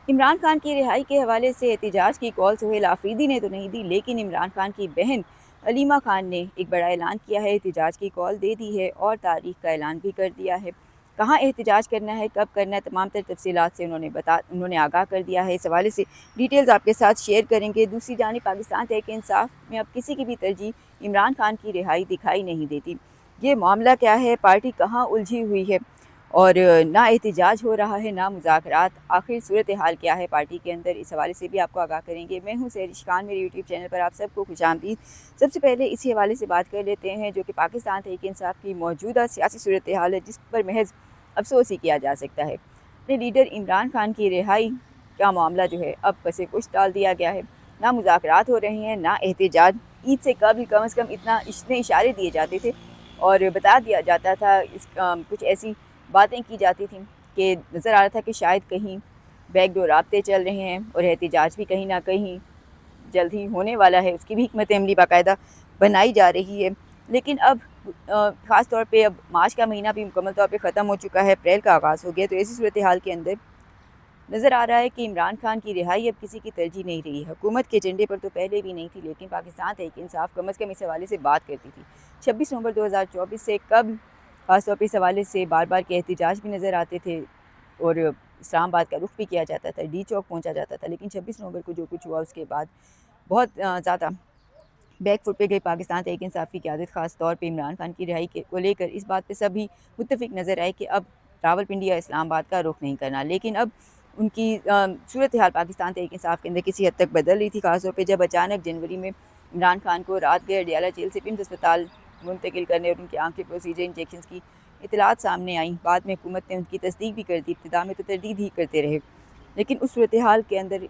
عمران خان کی رہائی کے حوالے سے احتجاج کی کال سہیل آفریدی نے تو نہیں دی، لیکن عمران خان کی بہن علیمہ خان نے ایک بڑا اعلان کیا ہے، احتجاج کی کال دے دی ہے اور تاریخ کا اعلان بھی کر دیا ہے۔ کہاں احتجاج کرنا ہے، کب کرنا ہے، تمام تر تفصیلات سے انہوں نے آگاہ کر دیا ہے۔ اس حوالے سے ڈیٹیلز آپ کے ساتھ شیئر کریں گے۔ دوسری جانب پاکستان تحریک انصاف میں اب کسی کی بھی ترجیح عمران خان کی رہائی دکھائی نہیں دیتی۔ یہ معاملہ کیا ہے، پارٹی کہاں الجھی ہوئی ہے اور نہ احتجاج ہو رہا ہے نہ مذاکرات، آخر صورتحال کیا ہے پارٹی کے اندر، اس حوالے سے بھی آپ کو آگاہ کریں گے۔ میں ہوں سحرش خان، میرے یوٹیوب چینل پر آپ سب کو خوش آمدید۔ سب سے پہلے اسی حوالے سے بات کر لیتے ہیں جو کہ پاکستان تحریک انصاف کی موجودہ سیاسی صورتحال ہے، جس پر محض افسوس ہی کیا جا سکتا ہے۔ اپنے لیڈر عمران خان کی رہائی کا معاملہ جو ہے اب پس پش ڈال دیا گیا ہے، نہ مذاکرات ہو رہے ہیں نہ احتجاج۔ عید سے قبل کم از کم اتنے اشارے دیے جاتے تھے اور بتا دیا جاتا تھا، کچھ ایسی باتیں کی جاتی تھیں کہ نظر آ رہا تھا کہ شاید کہیں بیک ڈور رابطے چل رہے ہیں اور احتجاج بھی کہیں نہ کہیں جلد ہی ہونے والا ہے، اس کی بھی حکمت عملی باقاعدہ بنائی جا رہی ہے۔ لیکن اب خاص طور پہ اب مارچ کا مہینہ بھی مکمل طور پہ ختم ہو چکا ہے، اپریل کا آغاز ہو گیا، تو ایسی صورتحال کے اندر نظر آ رہا ہے کہ عمران خان کی رہائی اب کسی کی ترجیح نہیں رہی۔ حکومت کے ایجنڈے پر تو پہلے بھی نہیں تھی، لیکن پاکستان تحریک انصاف کم از کم اس حوالے سے بات کرتی تھی۔ 26 نومبر 2024 سے قبل خاص طور پہ اس حوالے سے بار بار کے احتجاج بھی نظر آتے تھے اور اسلام آباد کا رخ بھی کیا جاتا تھا، ڈی چوک پہنچا جاتا تھا، لیکن 26 نومبر کو جو کچھ ہوا اس کے بعد بہت زیادہ بیک فٹ پہ گئی پاکستان تحریک انصاف کی قیادت، خاص طور پہ عمران خان کی رہائی کو لے کر اس بات پہ سبھی متفق نظر آئے کہ اب راولپنڈی یا اسلام آباد کا رخ نہیں کرنا۔ لیکن اب ان کی صورتحال پاکستان تحریک انصاف کے اندر کسی حد تک بدل رہی تھی، خاص طور پہ جب اچانک جنوری میں عمران خان کو رات گئے ڈیالہ جیل سے پمز اسپتال منتقل کرنے اور ان کی آنکھ کے پروسیجر انجیکشنز کی اطلاعات سامنے آئیں۔ بعد میں حکومت نے ان کی تصدیق بھی کر دی، ابتدا میں تو تردید ہی کرتے رہے، لیکن اس صورتحال کے اندر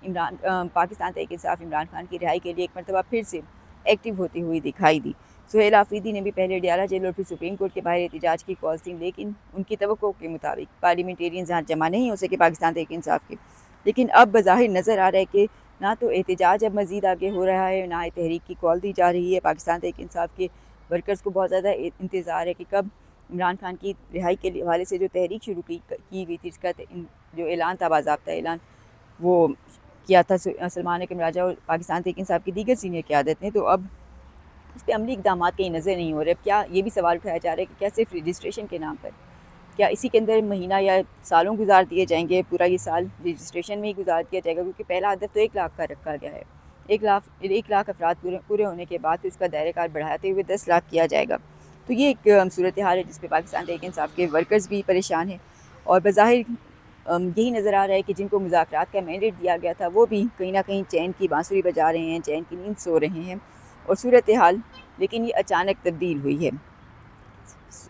پاکستان تحریک انصاف عمران خان کی رہائی کے لیے ایک مرتبہ پھر سے ایکٹیو ہوتی ہوئی دکھائی دی۔ سہیل آفریدی نے بھی پہلے ڈیالہ جیل اور پھر سپریم کورٹ کے باہر احتجاج کی کال دی، لیکن ان کی توقع کے مطابق پارلیمنٹیرینز یہاں جمع نہیں ہو سکے پاکستان تحریک انصاف کے۔ لیکن اب بظاہر نظر آ رہا ہے کہ نہ تو احتجاج اب مزید آگے ہو رہا ہے، نہ تحریک کی کال دی جا رہی ہے۔ پاکستان تحریک انصاف کے ورکرز کو بہت زیادہ انتظار ہے کہ کب عمران خان کی رہائی کے حوالے سے جو تحریک شروع کی گئی تھی، اس کا جو اعلان تھا، باضابطہ اعلان وہ کیا تھا سلمان اکرم راجہ اور پاکستان تحریک انصاف کی دیگر سینئر قیادت نے، تو اب اس پہ عملی اقدامات کہیں نظر نہیں ہو رہے۔ اب کیا یہ بھی سوال اٹھایا جا رہا ہے کہ کیا صرف رجسٹریشن کے نام پر کیا اسی کے اندر مہینہ یا سالوں گزار دیے جائیں گے، پورا یہ سال رجسٹریشن میں ہی گزار دیا جائے گا، کیونکہ پہلا ہدف تو 1 لاکھ کا رکھا گیا ہے۔ 1 لاکھ افراد پورے ہونے کے بعد تو اس کا دائرہ کار بڑھاتے ہوئے 10 لاکھ کیا جائے گا۔ تو یہ ایک صورتحال ہے جس پہ پاکستان تحریک انصاف کے ورکرز بھی پریشان ہیں اور بظاہر یہی نظر آ رہا ہے کہ جن کو مذاکرات کا مینڈیٹ دیا گیا تھا وہ بھی کہیں نہ کہیں چین کی بانسری بجا رہے ہیں، چین کی نیند سو رہے ہیں، اور صورتحال لیکن یہ اچانک تبدیل ہوئی ہے۔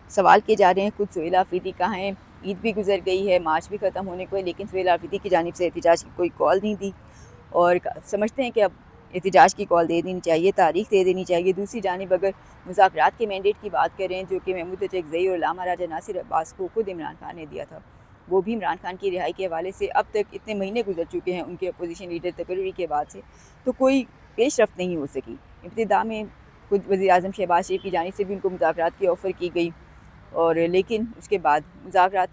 سوال کیے جا رہے ہیں خود سہیل آفریدی کہاں ہیں، عید بھی گزر گئی ہے، مارچ بھی ختم ہونے کو ہے، لیکن سہیل آفریدی کی جانب سے احتجاج کی کوئی کال نہیں دی اور سمجھتے ہیں کہ اب احتجاج کی کال دے دینی چاہیے، تاریخ دے دینی چاہیے۔ دوسری جانب اگر مذاکرات کے مینڈیٹ کی بات کریں جو کہ محمود اچکزئی اور علامہ راجہ ناصر عباس کو خود عمران خان نے دیا تھا، وہ بھی عمران خان کی رہائی کے حوالے سے اب تک اتنے مہینے گزر چکے ہیں ان کے اپوزیشن لیڈر تقرری کے بعد سے، تو کوئی پیش رفت نہیں ہو سکی۔ ابتدا میں خود وزیر اعظم شہباز شریف کی جانب سے بھی ان کو مذاکرات کی آفر کی گئی اور لیکن اس کے بعد مذاکرات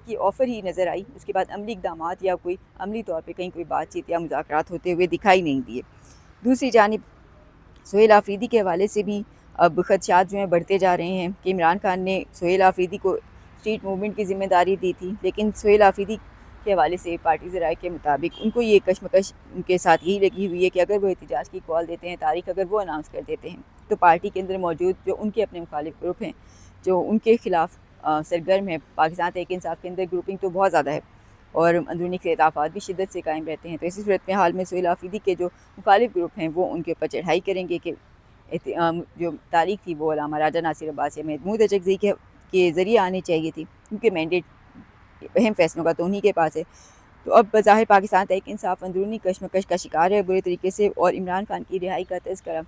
کی آفر ہی نظر آئی، اس کے بعد عملی اقدامات یا کوئی عملی طور پہ کہیں کوئی بات چیت یا مذاکرات ہوتے ہوئے دکھائی نہیں دیے۔ دوسری جانب سہیل آفریدی کے حوالے سے بھی اب خدشات جو ہیں بڑھتے جا رہے ہیں کہ عمران خان نے سہیل آفریدی کو اسٹریٹ موومنٹ کی ذمہ داری دی تھی، لیکن سہیل آفریدی کے حوالے سے پارٹی ذرائع کے مطابق ان کو یہ کشمکش ان کے ساتھ یہی لگی ہوئی ہے کہ اگر وہ احتجاج کی کال دیتے ہیں، تاریخ اگر وہ اناؤنس کر دیتے ہیں، تو پارٹی کے اندر موجود جو ان کے اپنے مخالف گروپ ہیں جو ان کے خلاف سرگرم ہے، پاکستان تحریک انصاف کے اندر گروپنگ تو بہت زیادہ ہے اور اندرونی اختلافات بھی شدت سے قائم رہتے ہیں، تو اسی صورت میں حال میں سہیل آفریدی کے جو مخالف گروپ ہیں وہ ان کے اوپر چڑھائی کریں گے کہ جو تاریخ تھی وہ علامہ راجہ ناصر عباس یا محمود اچکزئی کے ذریعے آنی چاہیے تھی، کیونکہ مینڈیٹ اہم فیصلوں کا تو انہی کے پاس ہے۔ تو اب بظاہر پاکستان تحریک انصاف اندرونی کشمکش کا شکار ہے برے طریقے سے، اور عمران خان کی رہائی کا تذکرہ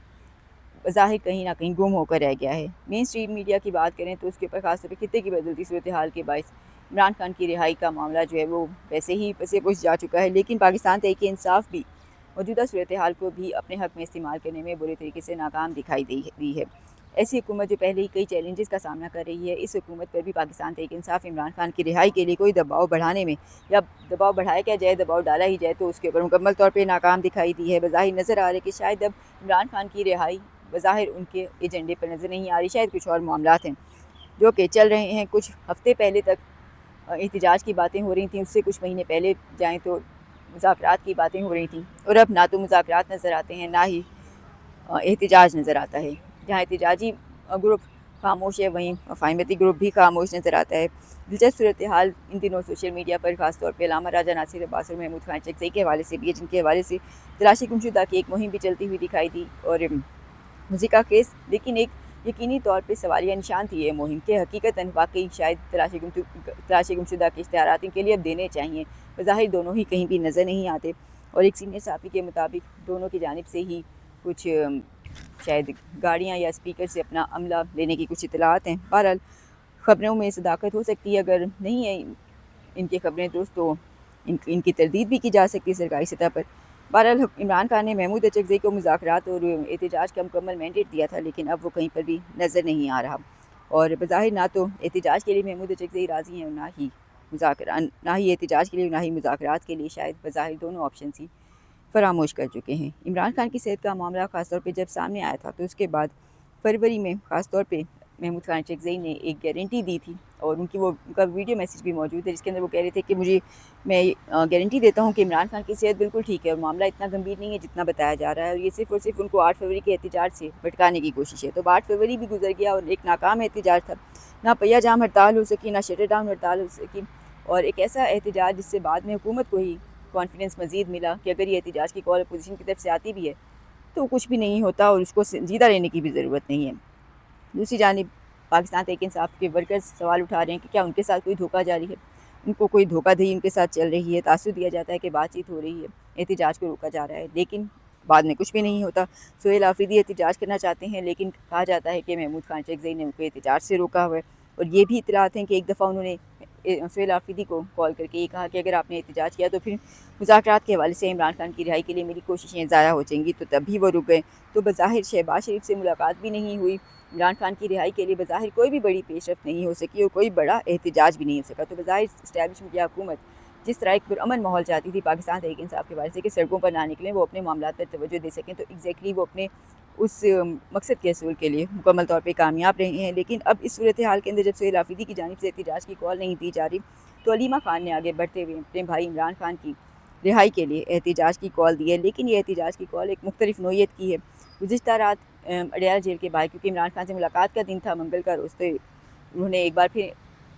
بظاہر کہیں نہ کہیں گم ہو کر رہ گیا ہے۔ مین اسٹریم میڈیا کی بات کریں تو اس کے اوپر خاص طور پہ خطے کی بدلتی صورتحال کے باعث عمران خان کی رہائی کا معاملہ جو ہے وہ ویسے ہی پسے پش جا چکا ہے، لیکن پاکستان تحریک انصاف بھی موجودہ صورتحال کو بھی اپنے حق میں استعمال کرنے میں برے طریقے سے ناکام دکھائی دی ہے۔ ایسی حکومت جو پہلے ہی کئی چیلنجز کا سامنا کر رہی ہے، اس حکومت پر بھی پاکستان تحریک انصاف عمران خان کی رہائی کے لیے کوئی دباؤ بڑھانے میں یا دباؤ بڑھایا کیا جائے، دباؤ ڈالا ہی جائے تو اس کے اوپر مکمل طور پہ ناکام دکھائی دی ہے۔ بظاہر نظر آ رہا ہے کہ شاید اب عمران خان کی رہائی بظاہر ان کے ایجنڈے پر نظر نہیں آ رہی، شاید کچھ اور معاملات ہیں جو کہ چل رہے ہیں۔ کچھ ہفتے پہلے تک احتجاج کی باتیں ہو رہی تھیں، اس سے کچھ مہینے پہلے جائیں تو مذاکرات کی باتیں ہو رہی تھیں، اور اب نہ تو مذاکرات نظر آتے ہیں نہ ہی احتجاج نظر آتا ہے۔ جہاں احتجاجی گروپ خاموش ہے وہیں مفاہمتی گروپ بھی خاموش نظر آتا ہے۔ دلچسپ صورتحال ان دنوں سوشل میڈیا پر خاص طور پہ علامہ راجہ ناصر عباس اور محمود خان چکزئی کے حوالے سے بھی ہے، جن کے حوالے سے تلاشی گمشدہ کی ایک مہم بھی چلتی ہوئی دکھائی دی، اور موسیقہ خیز لیکن ایک یقینی طور پہ سوالیہ نشان تھی یہ مہم کہ حقیقتاً واقعی شاید تلاشی گمشدہ کے اشتہارات ان کے لیے اب دینے چاہیے۔ بظاہر دونوں ہی کہیں بھی نظر نہیں آتے، اور ایک سینئر صحافی کے مطابق دونوں کی جانب سے ہی کچھ شاید گاڑیاں یا اسپیکر سے اپنا عملہ لینے کی کچھ اطلاعات ہیں۔ بہرحال خبروں میں صداقت ہو سکتی ہے، اگر نہیں ہے ان کی خبریں درست تو ان کی تردید بھی کی جا سکتی ہے سرکاری سطح پر۔ بہرحال عمران خان نے محمود چکزئی کو مذاکرات اور احتجاج کا مکمل مینڈیٹ دیا تھا، لیکن اب وہ کہیں پر بھی نظر نہیں آ رہا، اور بظاہر نہ تو احتجاج کے لیے محمود چکزئی راضی ہیں اور نہ ہی احتجاج کے لیے نہ ہی مذاکرات کے لیے، شاید بظاہر دونوں آپشنز ہی فراموش کر چکے ہیں۔ عمران خان کی صحت کا معاملہ خاص طور پہ جب سامنے آیا تھا تو اس کے بعد فروری میں خاص طور پہ محمود خان چکزئی نے ایک گارنٹی دی تھی، اور ان کا ویڈیو میسیج بھی موجود ہے جس کے اندر وہ کہہ رہے تھے کہ میں گارنٹی دیتا ہوں کہ عمران خان کی صحت بالکل ٹھیک ہے اور معاملہ اتنا گمبھیر نہیں ہے جتنا بتایا جا رہا ہے، اور یہ صرف اور صرف ان کو 8 فروری کے احتجاج سے بھٹکانے کی کوشش ہے۔ تو 8 فروری بھی گزر گیا اور ایک ناکام احتجاج تھا، نہ پہیہ جام ہڑتال ہو سکی، نہ شٹر ڈاؤن ہڑتال ہو سکی، اور ایک ایسا احتجاج جس سے بعد میں حکومت کو ہی کانفیڈنس مزید ملا کہ اگر یہ احتجاج کی کال اپوزیشن کی طرف سے آتی بھی ہے تو کچھ بھی نہیں ہوتا اور اس کو سنجیدہ لینے کی بھی ضرورت نہیں ہے۔ دوسری جانب پاکستان تحریک انصاف کے ورکرز سوال اٹھا رہے ہیں کہ کیا ان کے ساتھ کوئی دھوکہ جاری ہے، ان کو کوئی دھوکہ دہی ان کے ساتھ چل رہی ہے۔ تاثر دیا جاتا ہے کہ بات چیت ہو رہی ہے، احتجاج کو روکا جا رہا ہے، لیکن بعد میں کچھ بھی نہیں ہوتا۔ سہیل آفریدی احتجاج کرنا چاہتے ہیں، لیکن کہا جاتا ہے کہ محمود خان چکزئی نے ان کو احتجاج سے روکا ہوا ہے، اور یہ بھی اطلاعات ہیں کہ ایک دفعہ انہوں نے سہیل آفریدی کو کال کر کے یہ کہا کہ اگر آپ نے احتجاج کیا تو پھر مذاکرات کے حوالے سے عمران خان کی رہائی کے لیے میری کوششیں ضائع ہو جائیں گی، تو تب بھی وہ رک گئے۔ تو بظاہر شہباز شریف سے ملاقات بھی نہیں ہوئی، عمران خان کی رہائی کے لیے بظاہر کوئی بھی بڑی پیش رفت نہیں ہو سکی اور کوئی بڑا احتجاج بھی نہیں ہو سکا۔ تو بظاہر اسٹیبلشمنٹ یا حکومت جس طرح ایک پرامن ماحول چاہتی تھی پاکستان تحریک انصاف کے حوالے سے کہ سڑکوں پر نہ نکلیں، وہ اپنے معاملات پر توجہ دے سکیں، تو ایگزیکٹلی وہ اپنے اس مقصد کے حصول کے لیے مکمل طور پہ کامیاب رہے ہیں۔ لیکن اب اس صورتحال کے اندر جب سہیل آفریدی کی جانب سے احتجاج کی کال نہیں دی جا رہی تو علیمہ خان نے آگے بڑھتے ہوئے اپنے بھائی عمران خان کی رہائی کے لیے احتجاج کی کال دی ہے، لیکن یہ احتجاج کی کال ایک مختلف نوعیت کی ہے۔ گزشتہ رات اڈیالہ جیل کے باہر، کیونکہ عمران خان سے ملاقات کا دن تھا، منگل کا روز، تو انہوں نے ایک بار پھر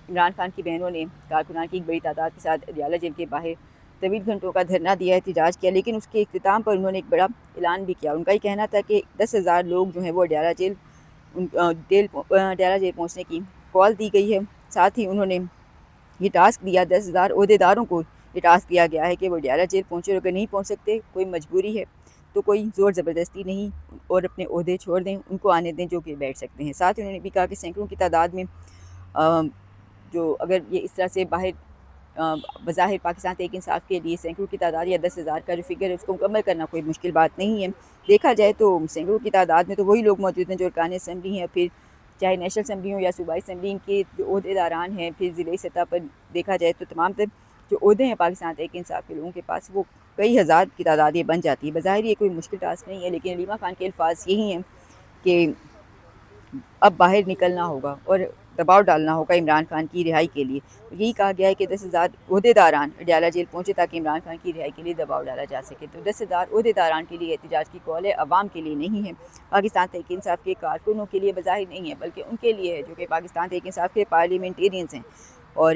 عمران خان کی بہنوں نے کارکنان کی ایک بڑی تعداد کے ساتھ اڈیالہ جیل کے باہر طویل گھنٹوں کا دھرنا دیا، احتجاج کیا، لیکن اس کے اختتام پر انہوں نے ایک بڑا اعلان بھی کیا۔ ان کا یہ کہنا تھا کہ 10,000 لوگ جو ہیں وہ اڈیالہ جیل پہنچنے کی کال دی گئی ہے۔ ساتھ ہی انہوں نے یہ ٹاسک دیا، 10,000 عہدیداروں کو یہ ٹاسک دیا گیا ہے کہ وہ اڈیالہ جیل پہنچے، اور اگر نہیں پہنچ سکتے، کوئی مجبوری ہے تو کوئی زور زبردستی نہیں، اور اپنے عہدے چھوڑ دیں، ان کو آنے دیں جو کہ بیٹھ سکتے ہیں۔ ساتھ ہی انہوں نے بھی کہا کہ سینکڑوں کی تعداد میں جو اگر یہ اس طرح سے باہر بظاہر پاکستان تحریک انصاف کے لیے سینکڑوں کی تعداد یا 10,000 کا جو فگر ہے اس کو مکمل کرنا کوئی مشکل بات نہیں ہے۔ دیکھا جائے تو سینکڑوں کی تعداد میں تو وہی لوگ موجود ہیں جو ارکان اسمبلی ہیں، پھر چاہے نیشنل اسمبلی ہو یا صوبائی اسمبلی، ان کے جو عہدیداران ہیں، پھر ضلعی سطح پر دیکھا جائے تو تمام تر جو عہدے ہیں پاکستان تحریک انصاف کے لوگوں کے پاس، وہ کئی ہزار کی تعداد یہ بن جاتی ہے۔ بظاہر یہ کوئی مشکل ٹاسک نہیں ہے، لیکن علیمہ خان کے الفاظ یہی ہیں کہ اب باہر نکلنا ہوگا اور دباؤ ڈالنا ہوگا عمران خان کی رہائی کے لیے۔ یہی کہا گیا ہے کہ 10,000 عہدیداران اڈیالہ جیل پہنچے تاکہ عمران خان کی رہائی کے لیے دباؤ ڈالا جا سکے۔ تو 10,000 عہدیداران کے لیے احتجاج کی کال ہے، عوام کے لیے نہیں ہے، پاکستان تحریک انصاف کے کارکنوں کے لیے بظاہر نہیں ہے، بلکہ ان کے لیے ہے جو کہ پاکستان تحریک انصاف کے پارلیمنٹیرینز ہیں۔ اور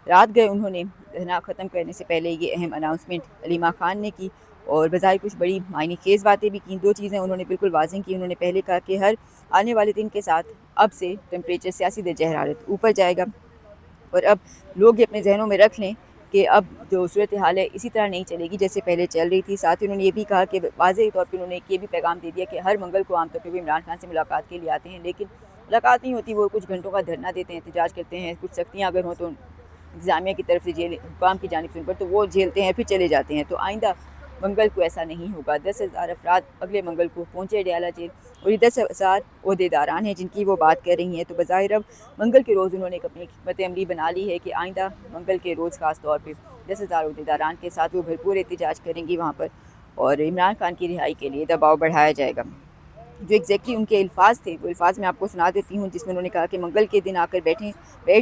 رات گئے انہوں نے دھرنا ختم کرنے سے پہلے یہ اہم اناؤنسمنٹ علیمہ خان نے کی، اور بظاہر کچھ بڑی معنی خیز باتیں بھی کیں۔ 2 چیزیں انہوں نے بالکل واضح کی۔ انہوں نے پہلے کہا کہ ہر آنے والے دن کے ساتھ اب سے ٹیمپریچر، سیاسی درجہ حرارت اوپر جائے گا، اور اب لوگ یہ اپنے ذہنوں میں رکھ لیں کہ اب جو صورتحال ہے اسی طرح نہیں چلے گی جیسے پہلے چل رہی تھی۔ ساتھ ہی انہوں نے یہ بھی کہا کہ واضح طور پہ انہوں نے یہ بھی پیغام دے دیا کہ ہر منگل کو عام طور پہ وہ عمران خان سے ملاقات کے لیے آتے ہیں، لیکن ملاقات نہیں ہوتی، وہ کچھ گھنٹوں کا دھرنا دیتے ہیں، احتجاج کرتے ہیں، کچھ سختیاں اگر ہوں تو انتظامیہ کی طرف سے حکام کی جانب سے ان پر تو وہ جھیلتے ہیں، پھر چلے جاتے ہیں۔ تو آئندہ منگل کو ایسا نہیں ہوگا۔ 10,000 افراد اگلے منگل کو پہنچے ڈیالہ جیل، اور یہ 10,000 عہدیداران ہیں جن کی وہ بات کر رہی ہیں۔ تو بظاہر اب منگل کے روز انہوں نے اپنی حکمت عملی بنا لی ہے کہ آئندہ منگل کے روز خاص طور پہ 10,000 عہدیداران کے ساتھ وہ بھرپور احتجاج کریں گی وہاں پر، اور عمران خان کی رہائی کے لیے دباؤ بڑھایا جائے گا۔ جو ایگزیکٹلی ان کے الفاظ تھے وہ الفاظ میں آپ کو سنا دیتی ہوں، جس میں انہوں نے کہا کہ منگل کے دن آ کر بیٹھ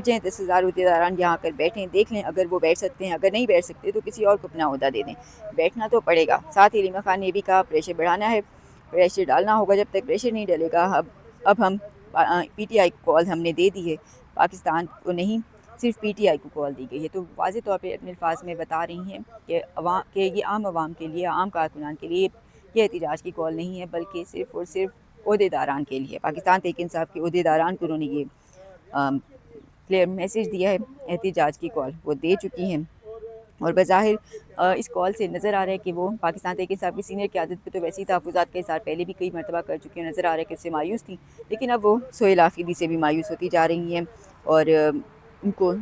جائیں 10,000 عہدیداران یہاں آ کر بیٹھیں، دیکھ لیں اگر وہ بیٹھ سکتے ہیں، اگر نہیں بیٹھ سکتے تو کسی اور کو اپنا عہدہ دے دیں، بیٹھنا تو پڑے گا۔ ساتھ ہی علیمہ خان نے یہ بھی کہا پریشر بڑھانا ہے، پریشر ڈالنا ہوگا، جب تک پریشر نہیں ڈلے گا اب ہم پی ٹی آئی کو کال ہم نے دے دی ہے، پاکستان کو نہیں صرف پی ٹی آئی کو کال دی گئی ہے۔ تو واضح طور پہ اپنے الفاظ میں بتا رہی ہیں کہ یہ عام عوام کے لیے، عام کارکنان کے لیے یہ احتجاج کی کال نہیں ہے، بلکہ صرف اور صرف عہدیداران کے لیے، پاکستان تحریک انصاف کے عہدیداران کو انہوں نے یہ کلیئر میسیج دیا ہے، احتجاج کی کال وہ دے چکی ہیں۔ اور بظاہر اس کال سے نظر آ رہا ہے کہ وہ پاکستان تحریک انصاف کی سینئر قیادت پہ تو ویسے ہی تحفظات کا اظہار پہلے بھی کئی مرتبہ کر چکی ہیں، نظر آ رہا ہے کہ اس سے مایوس تھیں، لیکن اب وہ سہیل آفریدی سے بھی مایوس ہوتی جا رہی ہیں، اور ان کو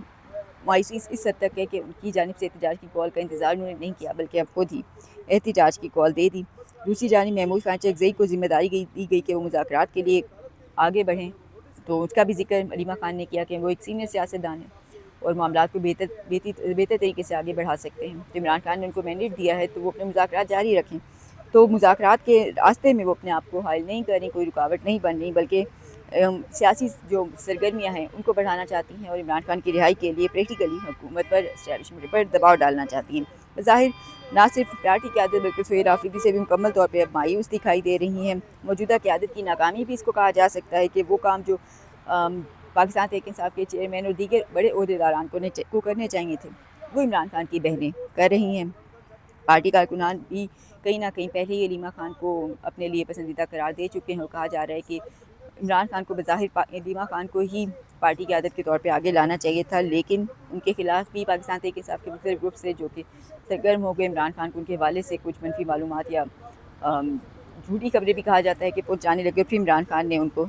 مایوسی اس حد تک ہے کہ ان کی جانب سے احتجاج کی کال کا انتظار انہوں نے نہیں کیا، بلکہ اب خود ہی احتجاج کی کال دے دی۔ دوسری جانب محمود خان چغزئی کو ذمہ داری دی گئی کہ وہ مذاکرات کے لیے آگے بڑھیں، تو اس کا بھی ذکر علیمہ خان نے کیا کہ وہ ایک سینئر سیاستدان ہیں اور معاملات کو بہتر طریقے سے آگے بڑھا سکتے ہیں۔ تو عمران خان نے ان کو مینڈیٹ دیا ہے تو وہ اپنے مذاکرات جاری رکھیں، تو مذاکرات کے راستے میں وہ اپنے آپ کو حائل نہیں کر رہی، کوئی رکاوٹ نہیں بن رہی، بلکہ سیاسی جو سرگرمیاں ہیں ان کو بڑھانا چاہتی ہیں، اور عمران خان کی رہائی کے لیے پریکٹیکلی حکومت پر، اسٹیبلشمنٹ پر دباؤ ڈالنا چاہتی ہیں۔ بظاہر نہ صرف پارٹی قیادت بلکہ سہیل آفریدی سے بھی مکمل طور پہ اب مایوس دکھائی دے رہی ہیں۔ موجودہ قیادت کی ناکامی بھی اس کو کہا جا سکتا ہے کہ وہ کام جو پاکستان تحریک انصاف کے چیئرمین اور دیگر بڑے عہدیداران کو کرنے چاہیے تھے، وہ عمران خان کی بہنیں کر رہی ہیں۔ پارٹی کارکنان بھی کہیں نہ کہیں پہلے ہی علیمہ خان کو اپنے لیے پسندیدہ قرار دے چکے ہیں، اور کہا جا رہا ہے کہ عمران خان کو بظاہر علیمہ خان کو ہی پارٹی قیادت کے طور پہ آگے لانا چاہیے تھا، لیکن ان کے خلاف بھی پاکستان تحریک انصاف کے مختلف گروپ سے جو کہ سرگرم ہو گئے عمران خان کو ان کے حوالے سے کچھ منفی معلومات یا جھوٹی خبریں بھی کہا جاتا ہے کہ پہنچانے لگے، پھر عمران خان نے ان کو